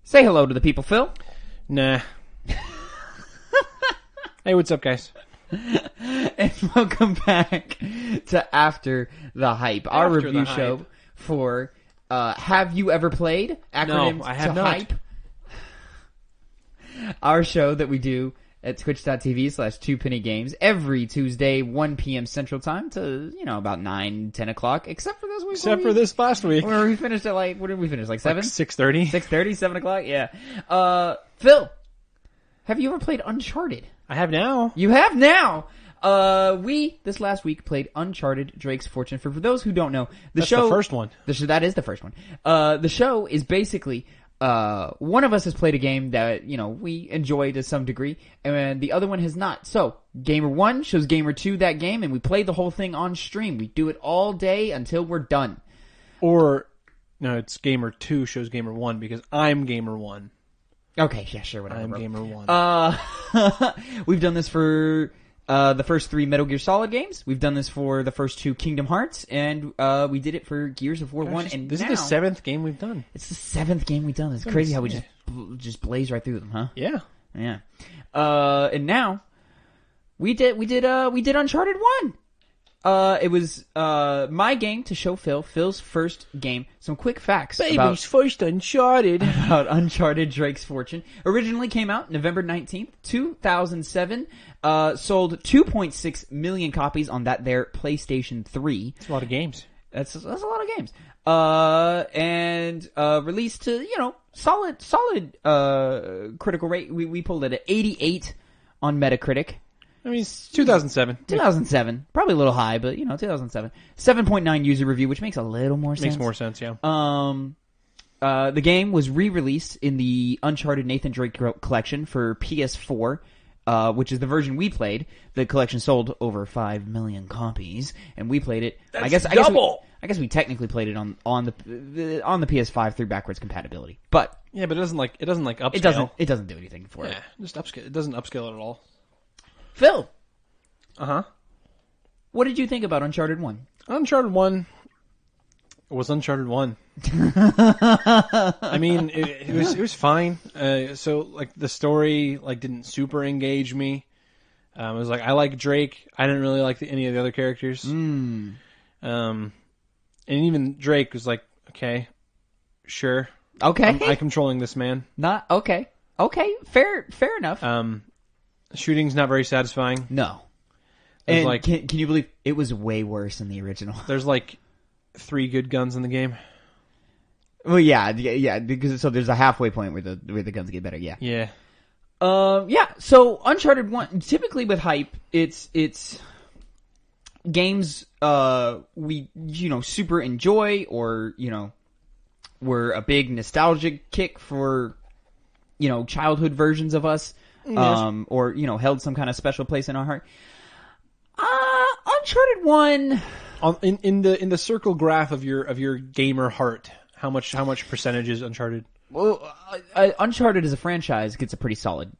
Say hello to the people, Phil. Nah. Hey, what's up, guys? And welcome back to After the Hype, our After review the show Hype. for Have You Ever Played? Acronyms No, I have to not. Hype. Our show that we do at twitch.tv/2pennygames every Tuesday, 1 p.m. Central Time to, about 9, 10 o'clock, except for this week. Except for this last week. Where we finished at what did we finish? 7? 6:30. 6:30, 7 o'clock? Yeah. Phil, have you ever played Uncharted? I have now. You have now. We this last week played Uncharted Drake's Fortune. For those who don't know, That's the first one. That is the first one. The show is basically one of us has played a game that we enjoy to some degree, and the other one has not. So Gamer 1 shows Gamer 2 that game, and we play the whole thing on stream. We do it all day until we're done. Or no, it's Gamer 2 shows Gamer 1 because I'm Gamer 1. Okay, yeah, sure, whatever. I'm bro. Gamer 1. We've done this for the first 3 Metal Gear Solid games. We've done this for the first 2 Kingdom Hearts, and we did it for Gears of War 1. And this now, is the 7th game we've done. It's the 7th game we've done. It's crazy how we just blaze right through them, huh? Yeah. Yeah. And now we did Uncharted 1. It was my game to show Phil's first game. Some quick facts Baby's first Uncharted. about Uncharted Drake's Fortune. Originally came out November 19th, 2007. Sold 2.6 million copies on that there PlayStation 3. That's a lot of games. That's a lot of games. And released to, solid critical rate. We pulled it at 88 on Metacritic. I mean, it's 2007. 2007. Probably a little high, but 2007. 7.9 user review, which makes a little more sense. Makes more sense, yeah. The game was re-released in the Uncharted Nathan Drake collection for PS4, which is the version we played. The collection sold over 5 million copies, and we played it. That's double! I guess we technically played it on the PS5 through backwards compatibility. But yeah, but it doesn't upscale. It doesn't do anything for it. Yeah, just upscale. It doesn't upscale at all. Phil. Uh-huh. What did you think about Uncharted 1? Uncharted 1 was Uncharted 1. I mean, it was fine. So like the story didn't super engage me. It was I like Drake. I didn't really like any of the other characters. And even Drake was okay, sure. Okay. I'm controlling this man. Not okay. Okay, fair enough. Shooting's not very satisfying. No. There's And can you believe it was way worse than the original? There's 3 good guns in the game. Well, yeah, because there's a halfway point where the guns get better. Yeah. Yeah. Yeah. So Uncharted 1, typically with hype, it's games we super enjoy, or were a big nostalgic kick for childhood versions of us. Or held some kind of special place in our heart. Uncharted 1 in the circle graph of your gamer heart, how much percentage is Uncharted? Well, Uncharted as a franchise gets a pretty solid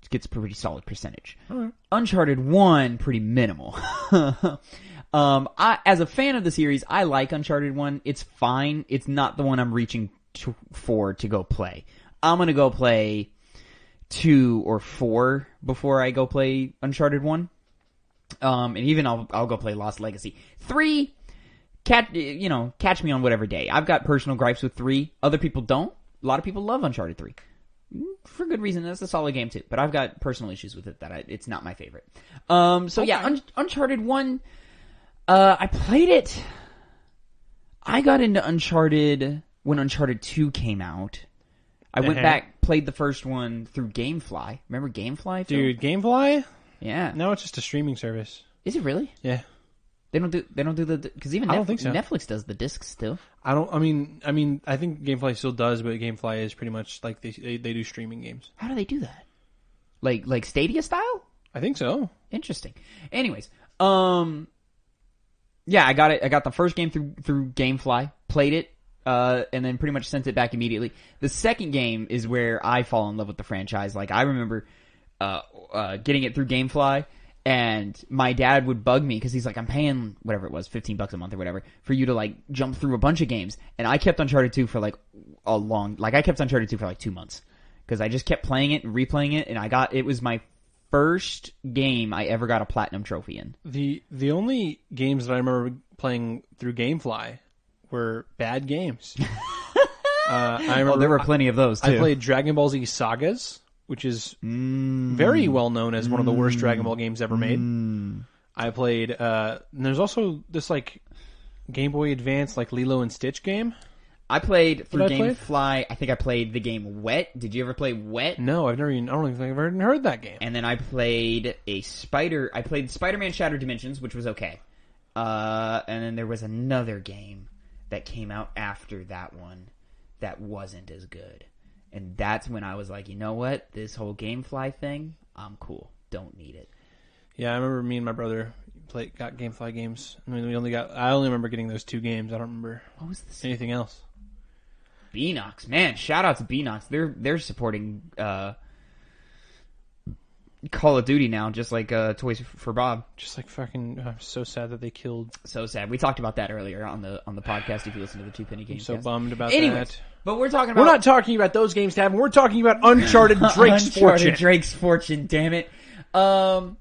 percentage. Right. Uncharted 1 pretty minimal. As a fan of the series, I like Uncharted 1. It's fine. It's not the one I'm reaching for to go play. I'm gonna go play 2 or 4 before I go play Uncharted 1. And even I'll go play Lost Legacy. 3, catch me on whatever day. I've got personal gripes with 3. Other people don't. A lot of people love Uncharted 3. For good reason. That's a solid game too. But I've got personal issues with it that it's not my favorite. Yeah, Uncharted 1, I played it. I got into Uncharted when Uncharted 2 came out. I went back, played the first one through GameFly. Remember GameFly? Phil? Dude, GameFly? Yeah. No, it's just a streaming service. Is it really? Yeah. They don't do the because even I don't think so. Netflix does the discs still. I mean, I think GameFly still does, but GameFly is pretty much they do streaming games. How do they do that? Like Stadia style? I think so. Interesting. Anyways, yeah, I got it. I got the first game through GameFly, played it, and then pretty much sent it back immediately. The second game is where I fall in love with the franchise. I remember getting it through GameFly, and my dad would bug me because he's I'm paying whatever it was, $15 a month or whatever, for you to jump through a bunch of games. And I kept Uncharted 2 for I kept Uncharted 2 for 2 months. because I just kept playing it and replaying it, and it was my first game I ever got a platinum trophy in. The only games that I remember playing through GameFly were bad games. I remember there were plenty of those too. I played Dragon Ball Z Sagas, which is very well known as one of the worst Dragon Ball games ever made. I played. And there's also this like Game Boy Advance like Lilo and Stitch game. I played through GameFly. I think I played the game Wet. Did you ever play Wet? No, I don't even think I've ever heard that game. And then I played Spider-Man Shattered Dimensions, which was okay. And then there was another game that came out after that one that wasn't as good. And that's when I was like, you know what? This whole GameFly thing, I'm cool. Don't need it. Yeah, I remember me and my brother got GameFly games. I mean, I only remember getting those 2 games. I don't remember anything else. Beanox, man, shout out to Beanox. They're supporting Call of Duty now, just like Toys for Bob. Just like fucking, I'm so sad that they killed. So sad. We talked about that earlier on the podcast. If you listen to the Two Penny Games, I'm so bummed about Anyways, that. But we're not talking about those games, Tavin. We're talking about Uncharted Drake's Fortune. Drake's Fortune. Damn it. With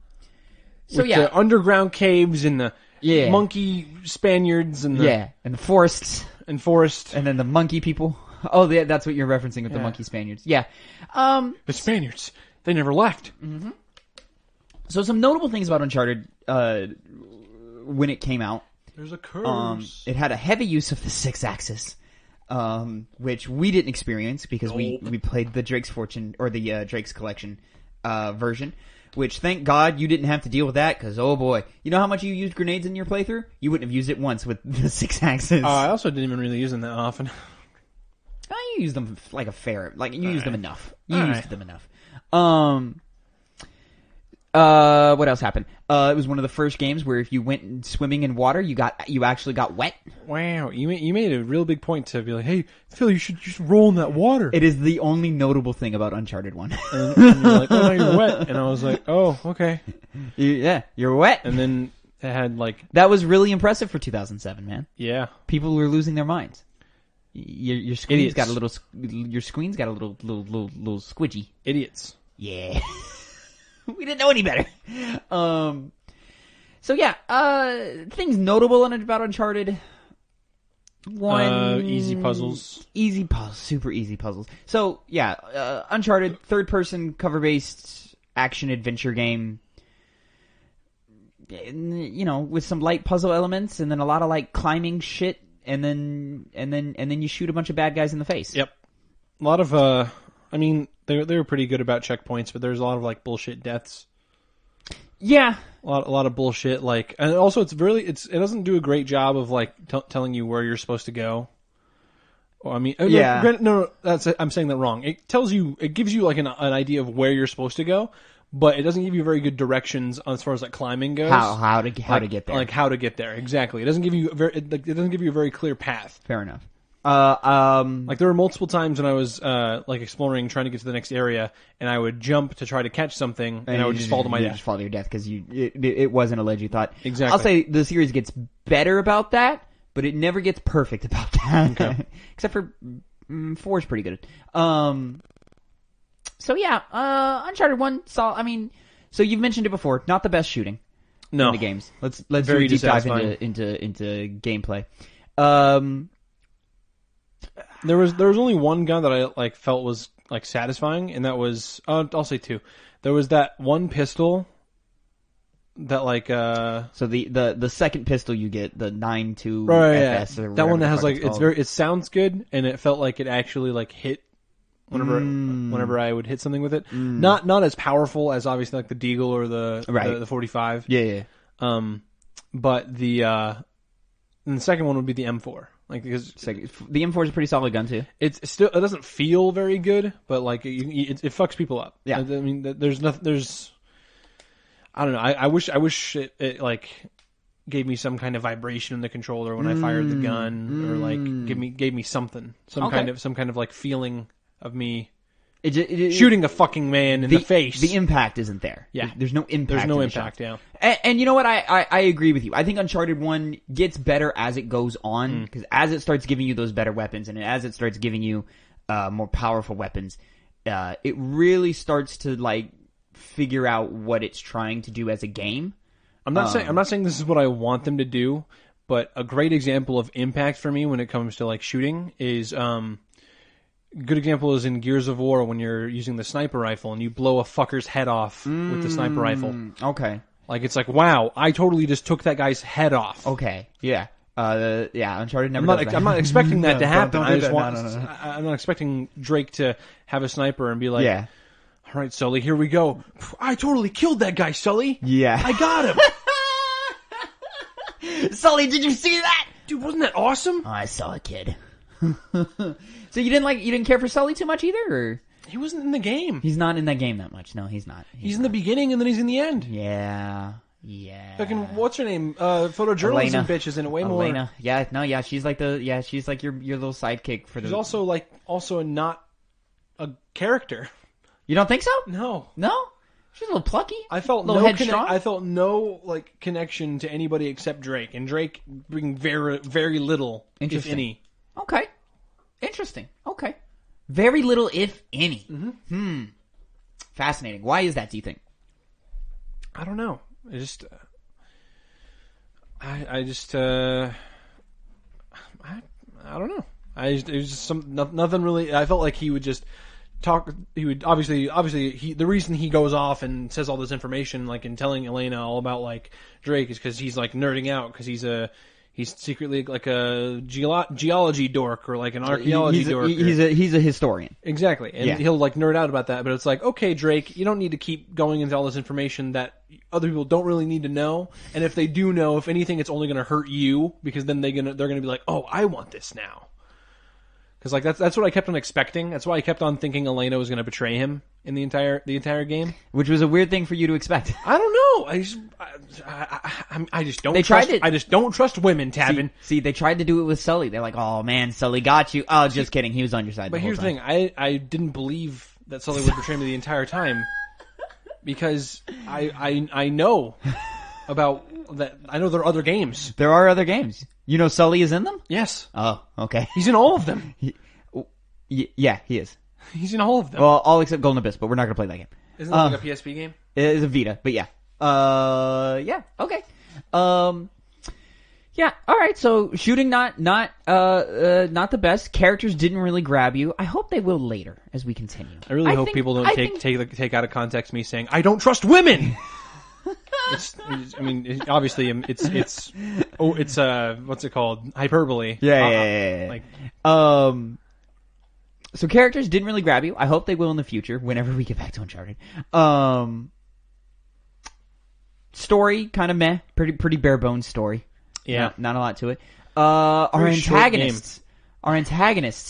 the underground caves and the monkey Spaniards and and the forests and then the monkey people. Oh, yeah, that's what you're referencing with the monkey Spaniards. Yeah. The Spaniards. They never left. Mm-hmm. So some notable things about Uncharted when it came out. There's a curse. It had a heavy use of the 6-axis, which we didn't experience because we played the Drake's Fortune or the Drake's Collection version. Which, thank God, you didn't have to deal with that, because, oh boy. You know how much you used grenades in your playthrough? You wouldn't have used it once with the 6-axis. I also didn't even really use them that often. You used them like a fair... Like, you used them enough. Them enough. What else happened? It was one of the first games where if you went swimming in water, you actually got wet. Wow, you made a real big point to be like, hey, Phil, you should roll in that water. It is the only notable thing about Uncharted 1. and you're like, oh, no, you're wet. And I was like, oh, okay. Yeah, you're wet. And then it had like... That was really impressive for 2007, man. Yeah. People were losing their minds. Your screen's got a little... Your screen's got a little squidgy. Idiots. Yeah. We didn't know any better. So yeah, things notable about Uncharted. One, easy puzzles. Super easy puzzles. So yeah, Uncharted, third-person cover-based action adventure game. You know, with some light puzzle elements, and then a lot of like climbing shit, and then you shoot a bunch of bad guys in the face. Yep. A lot of I mean, they were pretty good about checkpoints, but there's a lot of like bullshit deaths. Yeah, a lot of bullshit. Like, and also it doesn't do a great job of like telling you where you're supposed to go. Well, I mean, no, I'm saying that wrong. It gives you like an idea of where you're supposed to go, but it doesn't give you very good directions as far as like climbing goes. How to get there? Like how to get there exactly. It doesn't give you a very clear path. Fair enough. Like there were multiple times when I was like exploring, trying to get to the next area, and I would jump to try to catch something, and I would just fall to my death. Just fall to your death because it wasn't a ledge you thought. Exactly. I'll say the series gets better about that, but it never gets perfect about that. Okay. Except for 4 is pretty good. So yeah, Uncharted 1 saw. I mean, so you've mentioned it before. Not the best shooting. No. In the games. Let's Very do a deep dive into gameplay. There was only one gun that I like felt was like satisfying, and that was I'll say 2. There was that one pistol that like so the second pistol you get, the 9.2 FS or that one that has like it sounds good, and it felt like it actually like hit whenever I would hit something with it. Not as powerful as obviously like the Deagle or the 45. Yeah. But the second one would be the M4. Like because the M4 is a pretty solid gun too. It doesn't feel very good, but like it fucks people up. Yeah. I mean, there's nothing. I don't know. I wish it like gave me some kind of vibration in the controller when I fired the gun, or like gave me something, some kind of like feeling of me shooting a fucking man in the face. The impact isn't there. Yeah. There's no impact. There's no impact, yeah. And you know what? I agree with you. I think Uncharted 1 gets better as it goes on, because as it starts giving you those better weapons, and as it starts giving you more powerful weapons, it really starts to like figure out what it's trying to do as a game. I'm not saying this is what I want them to do, but a great example of impact for me when it comes to like shooting is good example is in Gears of War when you're using the sniper rifle and you blow a fucker's head off with the sniper rifle. Okay. Like it's like, wow, I totally just took that guy's head off. Okay. Yeah. Uncharted never does that. I'm not expecting that to happen. Don't I do just that. want. No. I'm not expecting Drake to have a sniper and be like, Yeah. all right, Sully, here we go. I totally killed that guy, Sully. Yeah. I got him. Sully, did you see that? Dude, wasn't that awesome? Oh, I saw a kid. So you didn't care for Sully too much either, or He wasn't in the game. he's not in that game that much? No, he's not. He's in the beginning and then he's in the end. Yeah. Fucking, what's her name? Photojournalism Elena. bitch is in it way more. Elena. Yeah, she's like your little sidekick for the. She's also not a character. You don't think so? No. No? She's a little plucky. I felt little headstrong. I felt no like connection to anybody except Drake, and Drake bring very very little, if any. Okay. Interesting. Okay. Very little, if any. Fascinating. Why is that, do you think? I don't know. I don't know. It was just nothing really. I felt like he would just talk. He would obviously the reason he goes off and says all this information, like, and telling Elena all about like Drake, is because he's like nerding out because he's secretly like a geology dork or like an archaeology dork. He's a historian. Exactly. And he'll like nerd out about that, but it's like, okay, Drake, you don't need to keep going into all this information that other people don't really need to know. And if they do know, if anything, it's only going to hurt you, because then they're going to be like, oh, I want this now. Because like that's what I kept on expecting. That's why I kept on thinking Elena was going to betray him in the entire game, which was a weird thing for you to expect. I don't know. I just don't. I just don't trust women, Tavin. See, they tried to do it with Sully. They're like, "Oh man, Sully got you." Oh, just kidding. He was on your side. But here's the thing: I didn't believe that Sully would betray me the entire time, because I know about that. I know there are other games. There are other games. You know, Sully is in them. Yes. Oh, okay. He's in all of them. Yeah, he is. He's in all of them. Well, all except Golden Abyss, but we're not going to play that game. Isn't that like a PSP game? It is a Vita, but yeah. Yeah, okay. Yeah, alright, so shooting not the best. Characters didn't really grab you. I hope they will later as we continue. I really hope people don't take out of context me saying, I don't trust women! Obviously, it's what's it called? Hyperbole. Yeah. Like, so characters didn't really grab you. I hope they will in the future, whenever we get back to Uncharted. Story, kind of meh. Pretty bare bones story. Yeah. Not a lot to it. Our antagonists.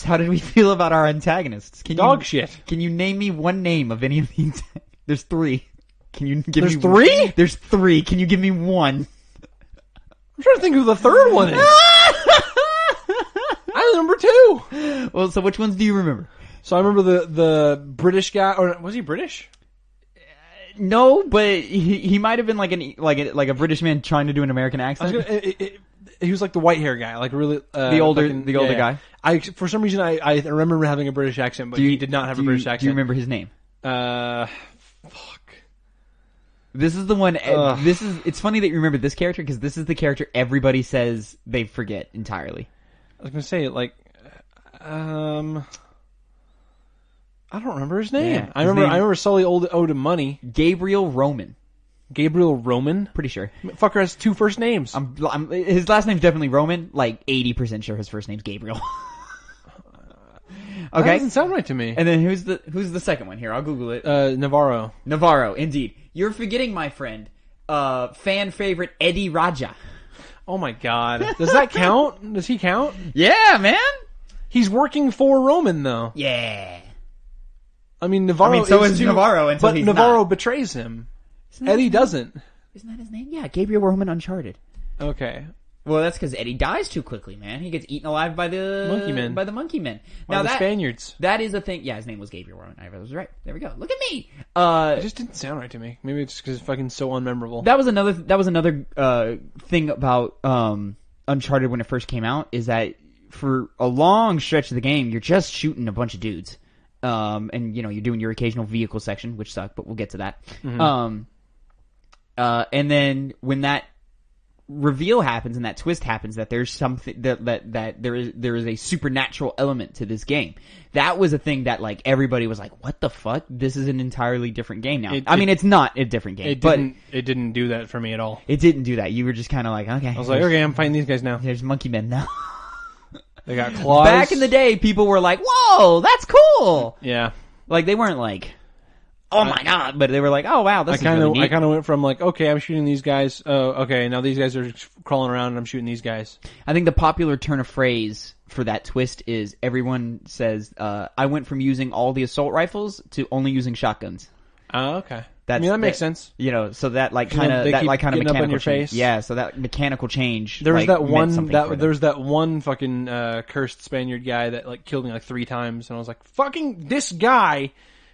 How did we feel about our antagonists? Shit. Can you name me one name of any of these? There's three. Can you give me three? There's three. Can you give me one? I'm trying to think who the third one is. I remember two. Well, so which ones do you remember? So I remember the British guy, or was he British? No, but he might have been like a British man trying to do an American accent. He was like the white hair guy, like really the older guy. For some reason I remember him having a British accent, but he did not have a British accent. Do you remember his name? Fuck. This is the one. It's funny that you remember this character, because this is the character everybody says they forget entirely. I was gonna say, like, I don't remember his name. Yeah, I remember Sully owed him money. Gabriel Roman. Gabriel Roman? Pretty sure. Fucker has two first names. His last name's definitely Roman. Like 80% sure his first name's Gabriel. Okay. That doesn't sound right to me. And then who's the second one here? I'll Google it. Navarro, indeed. You're forgetting, my friend, fan favorite Eddie Raja. Oh my god. Does that count? Does he count? Yeah, man. He's working for Roman, though. Yeah. I mean, Navarro so is Navarro until but he's Navarro not. Betrays him. Eddie doesn't. Isn't that his name? Yeah, Gabriel Roman Uncharted. Okay. Well, that's because Eddie dies too quickly, man. He gets eaten alive by the Monkey Men. Now the Spaniards. That is a thing. Yeah, his name was Gabriel Roman. I was right. There we go. Look at me. It just didn't sound right to me. Maybe it's because it's fucking so unmemorable. That was another thing about Uncharted when it first came out, is that for a long stretch of the game, you're just shooting a bunch of dudes. and you're doing your occasional vehicle section, which sucked, but we'll get to that. Mm-hmm. And then when that reveal happens and that twist happens, that there's something that there is a supernatural element to this game. That was a thing that like everybody was like, "What the fuck? This is an entirely different game now." It's not a different game, it didn't do that for me at all. It didn't do that. You were just kind of like, "Okay." I was like, "Okay, I'm fighting these guys now." There's monkey men now. They got claws. Back in the day, people were like, "Whoa, that's cool." Yeah, like they weren't like, "Oh my god," but they were like, "Oh wow, this is really neat." I kind of went from like, okay, I'm shooting these guys. Oh, okay, now these guys are crawling around and I'm shooting these guys. I think the popular turn of phrase for that twist is everyone says, "I went from using all the assault rifles to only using shotguns." Oh, okay. That makes sense. So that kind of mechanical up in your change. face. Yeah, so that mechanical change. There was like, there's that one fucking cursed Spaniard guy that like killed me like 3 times, and I was like, "Fucking this guy!"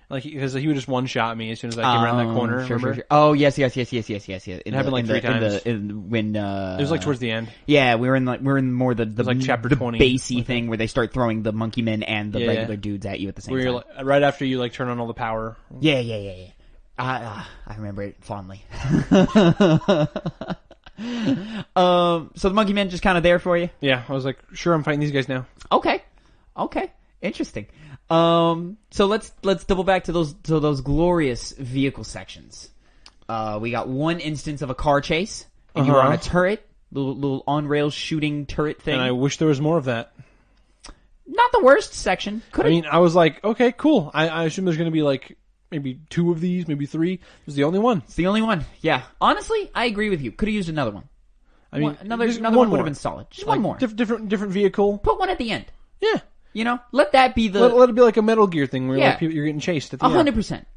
Like because he would just one shot me as soon as I came around that corner. Sure. Oh yes. It happened like 3 times. When it was like towards the end. Yeah, we're in more the like chapter 20 basey thing where they start throwing the monkey men and the regular dudes at you at the same time. Like, right after you like turn on all the power. Yeah. I remember it fondly. So the monkey men just kind of there for you. Yeah, I was like, sure, I'm fighting these guys now. Okay, interesting. So let's double back to those glorious vehicle sections. We got one instance of a car chase, and you were on a turret, little on rails shooting turret thing. And I wish there was more of that. Not the worst section. I was like, okay, cool. I assume there's going to be like maybe 2 of these, maybe 3. It was the only one. It's the only one. Yeah. Honestly, I agree with you. Could have used another one. I mean, another one would have been solid. Just like one more. Different vehicle. Put one at the end. Yeah. Let that be the... Let it be like a Metal Gear thing where like you're getting chased at the end.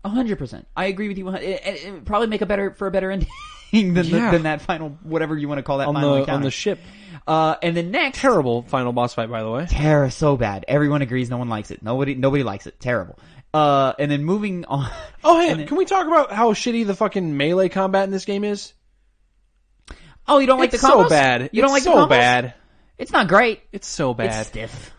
100%. I agree with you. It would probably make a better ending than that final, whatever you want to call that final encounter. On the ship. And then next... Terrible final boss fight, by the way. So bad. Everyone agrees no one likes it. Nobody likes it. Terrible. And then moving on... Oh, hey, can we talk about how shitty the fucking melee combat in this game is? Oh, you don't like the combos? It's so bad. You don't like the combos? It's so bad. It's not great. It's so bad. It's stiff.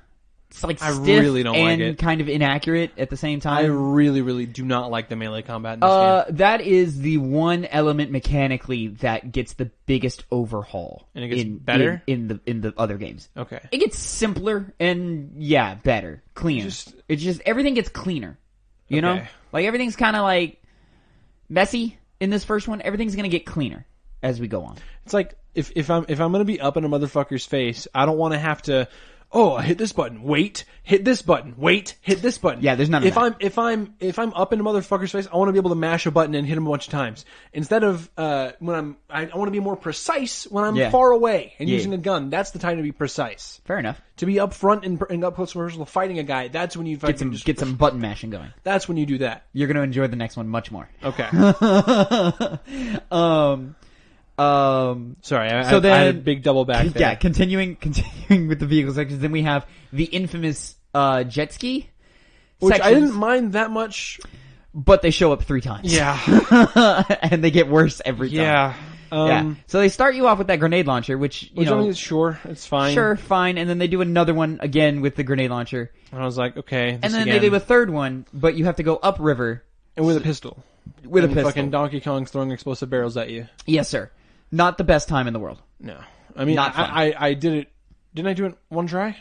It's like I stiff really don't like and it. kind of inaccurate at the same time. I really, really do not like the melee combat in this game. That is the one element mechanically that gets the biggest overhaul. And it gets better? In the other games. Okay. It gets simpler and, better. Cleaner. It's just everything gets cleaner. You know? Like, everything's kind of like messy in this first one. Everything's going to get cleaner as we go on. It's like, if I'm going to be up in a motherfucker's face, I don't want to have to... Oh, I hit this button. Wait, hit this button. Wait, hit this button. Yeah, there's none of that. If I'm up in a motherfucker's face, I want to be able to mash a button and hit him a bunch of times. Instead of I want to be more precise when I'm far away and using a gun. That's the time to be precise. Fair enough. To be up front and up close and personal fighting a guy, that's when you get some button mashing going. That's when you do that. You're going to enjoy the next one much more. Okay. Sorry, I had a big double back there. Yeah, continuing with the vehicle sections, then we have the infamous jet ski which sections, I didn't mind that much, but they show up 3 times. Yeah. And they get worse every time. Yeah. So they start you off with that grenade launcher, which I mean, sure, it's fine. Sure, fine, and then they do another one again with the grenade launcher. And I was like, okay, and then they do a third one, but you have to go upriver and with a pistol. With a pistol. Fucking Donkey Kong's throwing explosive barrels at you. Yes, sir. Not the best time in the world. No. I mean, I did it. Didn't I do it 1 try?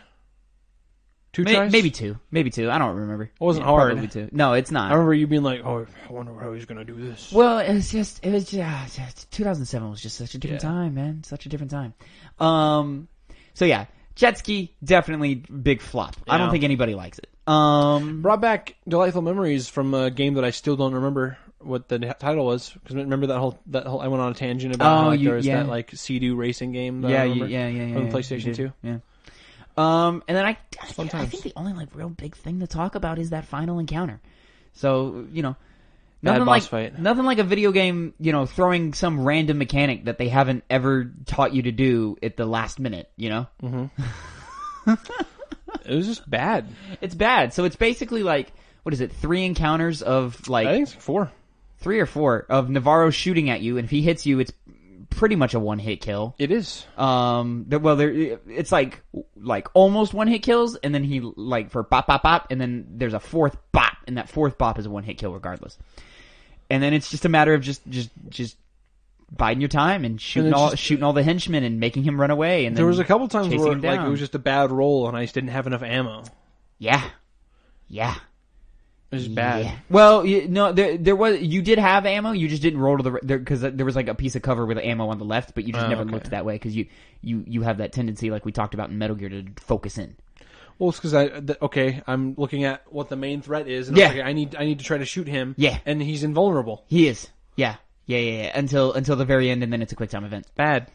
2 tries? Maybe 2. Maybe 2. I don't remember. It wasn't hard. Probably 2. No, it's not. I remember you being like, oh, I wonder how he's going to do this. Well, it was just 2007 was just such a different time, man. Such a different time. So yeah, jet ski, definitely big flop. Yeah. I don't think anybody likes it. Brought back delightful memories from a game that I still don't remember what the title was, because remember that whole I went on a tangent about how there was that like Sea-Doo racing game that I remember on PlayStation 2. Yeah. And then I think the only like real big thing to talk about is that final encounter. So, nothing like a video game, throwing some random mechanic that they haven't ever taught you to do at the last minute, Mm-hmm. It was just bad. It's bad. So it's basically like, what is it, 3 encounters of like... I think it's 4. 3 or 4 of Navarro shooting at you, and if he hits you, it's pretty much a one-hit kill. It is. It's like almost one-hit kills, and then he like for bop bop bop, and then there's a fourth bop, and that fourth bop is a one-hit kill regardless. And then it's just a matter of just biding your time and shooting all the henchmen and making him run away. And there was a couple times where it was just a bad roll, and I just didn't have enough ammo. Yeah. It was bad. Yeah. Well, there was. You did have ammo. You just didn't roll to the because there was like a piece of cover with ammo on the left, but you just never looked that way because you have that tendency, like we talked about in Metal Gear, to focus in. Well, it's because I'm looking at what the main threat is, and I need to try to shoot him. Yeah, and he's invulnerable. He is. Yeah. Until the very end, and then it's a quick time event. Bad.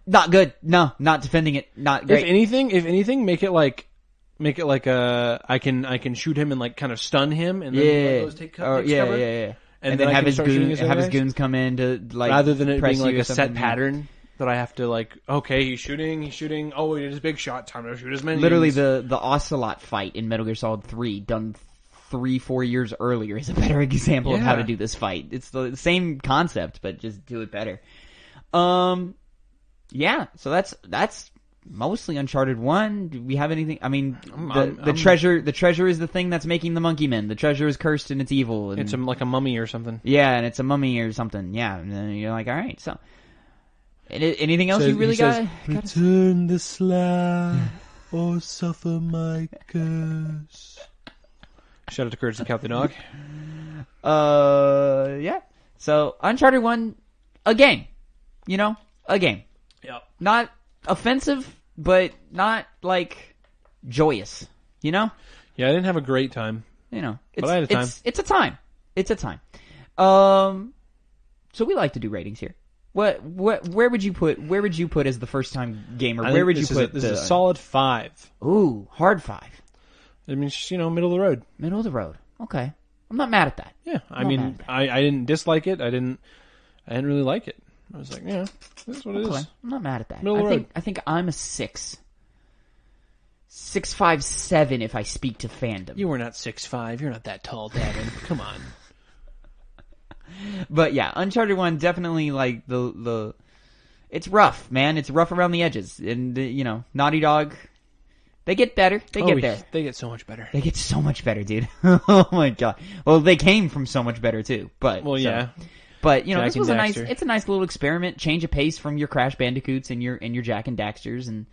Not good. No, not defending it. Not great. If anything, make it like I can shoot him and like kind of stun him, and then let those take cover. Yeah. And then have his goons come in to like rather than it being like a set pattern that I have to like. Okay, he's shooting. Oh, he did his big shot. Time to shoot his minions. Literally, the Ocelot fight in Metal Gear Solid 3, done 3-4 years earlier, is a better example of how to do this fight. It's the same concept, but just do it better. Yeah. So that's mostly Uncharted 1. Do we have anything? I mean, the treasure is the thing that's making the monkey men. The treasure is cursed and it's evil. And, it's like a mummy or something. Yeah, and it's a mummy or something. Yeah, and then you're like, all right. So, anything else you really got? Return the slab or suffer my curse. Shout out to Courage the Cat the Dog. Yeah. So, Uncharted 1, a game. A game. Yep. Not offensive, but not like joyous. Yeah, I didn't have a great time. But I had a time. It's a time. So we like to do ratings here. Where would you put as the first time game, or where would you put this is a solid 5. Ooh, hard 5. I mean, just, middle of the road. Middle of the road. Okay. I'm not mad at that. Yeah, I mean, I didn't dislike it. I didn't really like it. I was like, yeah, that's what it is. I'm not mad at that. Middle of the road. I think I'm a 6. 6'5", if I speak to fandom. You were not 6'5". You're not that tall, Tavin. Come on. But yeah, Uncharted 1 definitely like the it's rough, man. It's rough around the edges, and Naughty Dog. They get better. They get there. They get so much better. They get so much better, dude. Oh my god. Well, they came from so much better too. But yeah. But this was it's a nice little experiment, change of pace from your Crash Bandicoots and your Jack and Daxters, and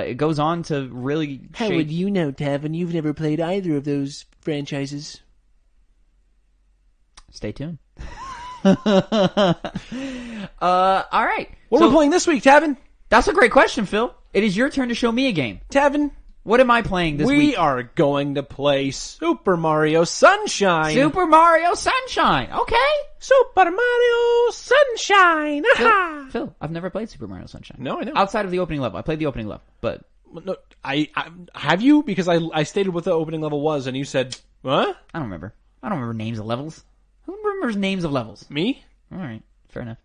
it goes on to really. How would you know, Tavin? You've never played either of those franchises. Stay tuned. All right. What are we playing this week, Tavin? That's a great question, Phil. It is your turn to show me a game. Tavin, what am I playing this week? We are going to play Super Mario Sunshine. Super Mario Sunshine. Okay. Super Mario Sunshine. Phil, I've never played Super Mario Sunshine. No, I know. Outside of the opening level. I played the oopening level, but... No, I have you? Because I stated what the opening level was, and you said, what? I don't remember. I don't remember names of levels. Who remembers names of levels? Me? All right. Fair enough.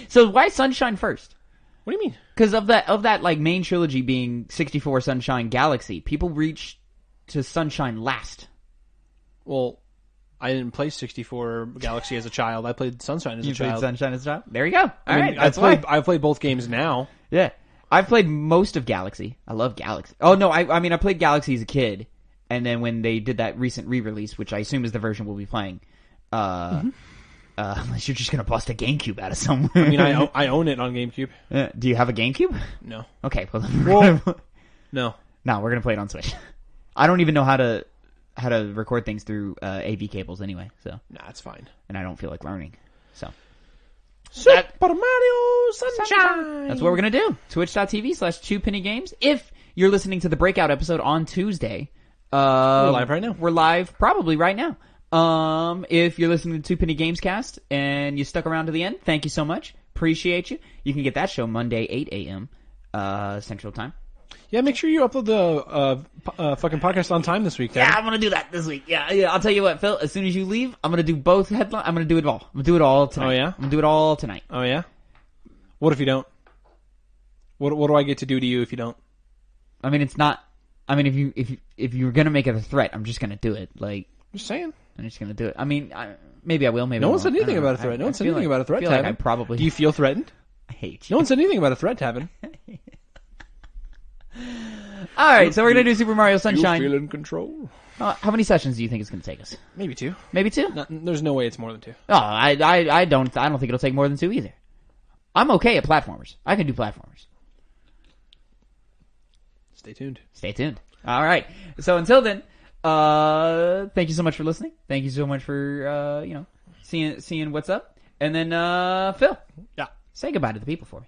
So why Sunshine first? What do you mean? Because of that like main trilogy being 64 Sunshine Galaxy, people reach to Sunshine last. Well, I didn't play 64 Galaxy as a child. I played Sunshine as a child. You played Sunshine as a child? There you go. I've played both games now. Yeah. I've played most of Galaxy. I love Galaxy. Oh, no, I mean, I played Galaxy as a kid, and then when they did that recent re-release, which I assume is the version we'll be playing, unless you're just going to bust a GameCube out of somewhere. I mean, I own it on GameCube. Do you have a GameCube? No. Okay, well, no. No, we're going to play it on Switch. I don't even know how to record things through AV cables anyway, so. Nah, it's fine. And I don't feel like learning, so. Super Mario Sunshine! That's what we're going to do. Twitch.tv/2pennygames. If you're listening to the breakout episode on Tuesday. We're live right now. We're live probably right now. If you're listening to 2 Penny Gamescast and you stuck around to the end, thank you so much. Appreciate you. You can get that show Monday, 8 a.m. Central Time. Yeah, make sure you upload the fucking podcast on time this week, Dad. Yeah, I'm gonna do that this week. Yeah. I'll tell you what, Phil. As soon as you leave, I'm gonna do both headlines. I'm gonna do it all. I'm gonna do it all tonight. Oh yeah. I'm gonna do it all tonight. Oh yeah. What if you don't? What do I get to do to you if you don't? I mean, it's not. I mean, if you're gonna make it a threat, I'm just gonna do it. Like, just saying. I'm just gonna do it. I mean, Maybe I will. Maybe No I one said won't. I anything don't know. about a threat. No I one said feel anything about a threat, I feel like Tavin. I probably. Do you feel threatened? I hate No you. one said anything about a threat, Tavin. All right, so we're gonna do Super Mario Sunshine. You feel in control? How many sessions do you think it's gonna take us? Maybe 2. Maybe 2. No, there's no way it's more than 2. Oh, I don't think it'll take more than 2 either. I'm okay at platformers. I can do platformers. Stay tuned. Stay tuned. All right. So until then, thank you so much for listening. Thank you so much for seeing what's up. And then Phil, Yeah. say goodbye to the people for me.